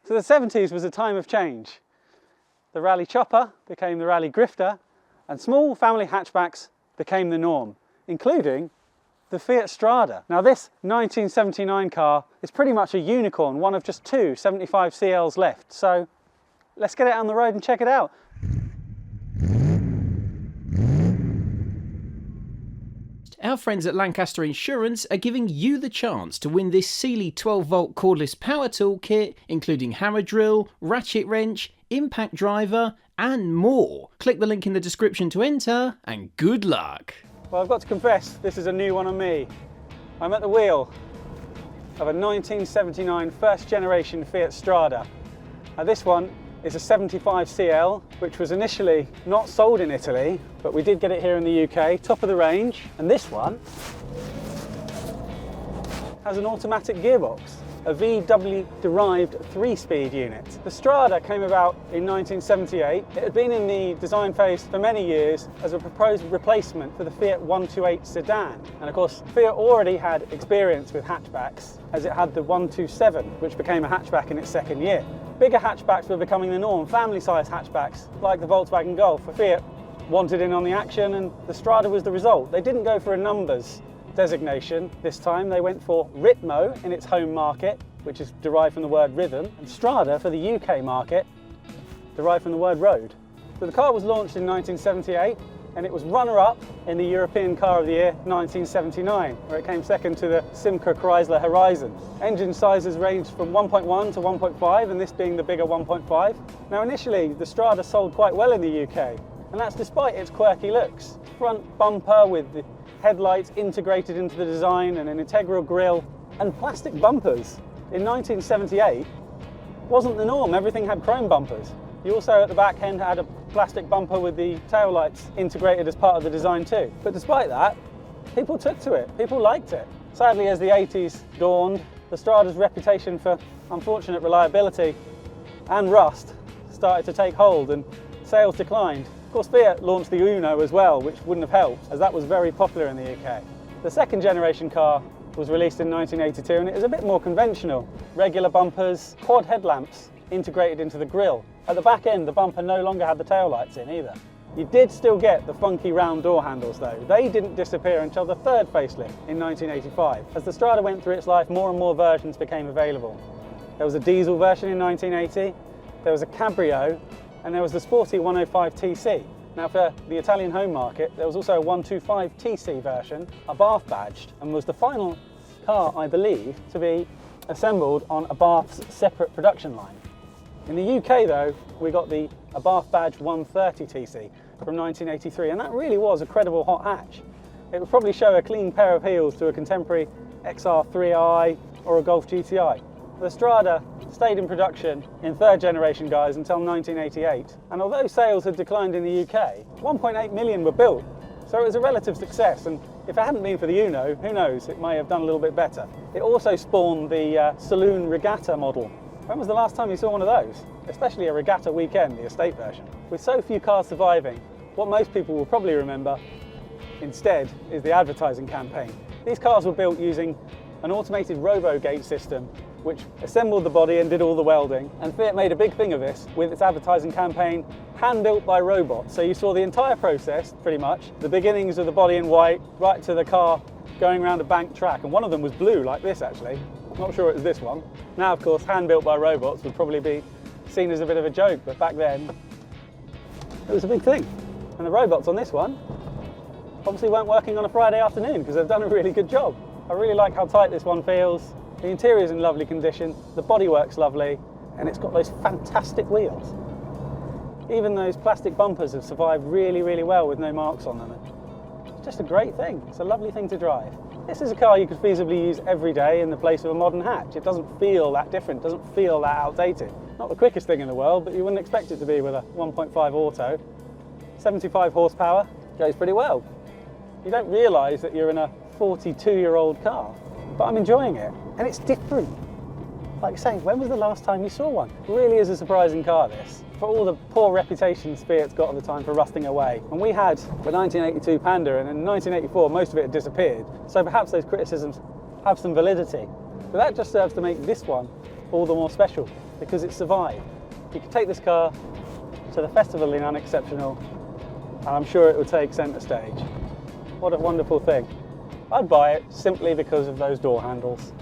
So the 70s was a time of change. The rally chopper became the rally grifter, and small family hatchbacks became the norm, including the Fiat Strada. Now this 1979 car is pretty much a unicorn, one of just two 75 CLs left. So let's get it on the road and check it out. Our friends at Lancaster Insurance are giving you the chance to win this Sealy 12-volt cordless power tool kit, including hammer drill, ratchet wrench, impact driver, and more. Click the link in the description to enter, and good luck. Well, I've got to confess, this is a new one on me. I'm at the wheel of a 1979 first generation Fiat Strada. Now this one is a 75 CL, which was initially not sold in Italy, but we did get it here in the UK, top of the range. And this one has an automatic gearbox, a VW-derived 3-speed unit. The Strada came about in 1978. It had been in the design phase for many years as a proposed replacement for the Fiat 128 sedan. And of course, Fiat already had experience with hatchbacks, as it had the 127, which became a hatchback in its second year. Bigger hatchbacks were becoming the norm, family-sized hatchbacks, like the Volkswagen Golf. Fiat wanted in on the action, and the Strada was the result. They didn't go for a numbers designation this time. They went for Ritmo in its home market, which is derived from the word rhythm, and Strada for the UK market, derived from the word road. So the car was launched in 1978, and it was runner-up in the European Car of the Year 1979, where it came second to the Simca Chrysler Horizon. Engine sizes ranged from 1.1 to 1.5, and this being the bigger 1.5. Now initially, the Strada sold quite well in the UK, and that's despite its quirky looks. Front bumper with the headlights integrated into the design and an integral grille, and plastic bumpers in 1978 wasn't the norm. Everything had chrome bumpers. You also at the back end had a plastic bumper with the tail lights integrated as part of the design too. But despite that, people took to it, people liked it. Sadly, as the 80s dawned, the Strada's reputation for unfortunate reliability and rust started to take hold, and sales declined. Of course, Fiat launched the Uno as well, which wouldn't have helped, as that was very popular in the UK. The second generation car was released in 1982, and it was a bit more conventional. Regular bumpers, quad headlamps integrated into the grille. At the back end, the bumper no longer had the tail lights in either. You did still get the funky round door handles though. They didn't disappear until the third facelift in 1985. As the Strada went through its life, more and more versions became available. There was a diesel version in 1980, there was a cabrio, and there was the sporty 105 TC. Now for the Italian home market, there was also a 125 TC version, Abarth badged, and was the final car, I believe, to be assembled on Abarth's separate production line. In the UK though, we got the Abarth badged 130 TC from 1983, and that really was a credible hot hatch. It would probably show a clean pair of heels to a contemporary XR3i or a Golf GTI. The Strada stayed in production in third generation guise until 1988, and although sales had declined in the UK, 1.8 million were built, so it was a relative success, and if it hadn't been for the Uno, who knows, it may have done a little bit better. It also spawned the Saloon Regatta model. When was the last time you saw one of those? Especially a regatta weekend, the estate version. With so few cars surviving, what most people will probably remember instead is the advertising campaign. These cars were built using an automated robo-gate system which assembled the body and did all the welding, and Fiat made a big thing of this with its advertising campaign, hand-built by robots. So you saw the entire process, pretty much, the beginnings of the body in white, right to the car going around a banked track, and one of them was blue, like this actually. Not sure it was this one. Now, of course, hand-built by robots would probably be seen as a bit of a joke, but back then, it was a big thing. And the robots on this one obviously weren't working on a Friday afternoon, because they've done a really good job. I really like how tight this one feels. The interior's in lovely condition, the bodywork's lovely, and it's got those fantastic wheels. Even those plastic bumpers have survived really, really well with no marks on them. It's just a great thing. It's a lovely thing to drive. This is a car you could feasibly use every day in the place of a modern hatch. It doesn't feel that different, doesn't feel that outdated. Not the quickest thing in the world, but you wouldn't expect it to be with a 1.5 auto. 75 horsepower, goes pretty well. You don't realise that you're in a 42-year-old car, but I'm enjoying it, and it's different. Like I say, when was the last time you saw one? It really is a surprising car, this. For all the poor reputations Fiat's got at the time for rusting away. And we had the 1982 Panda, and in 1984 most of it had disappeared, so perhaps those criticisms have some validity. But that just serves to make this one all the more special. because it survived. You could take this car to the Festival in Unexceptional and I'm sure it would take centre stage. What a wonderful thing. I'd buy it simply because of those door handles.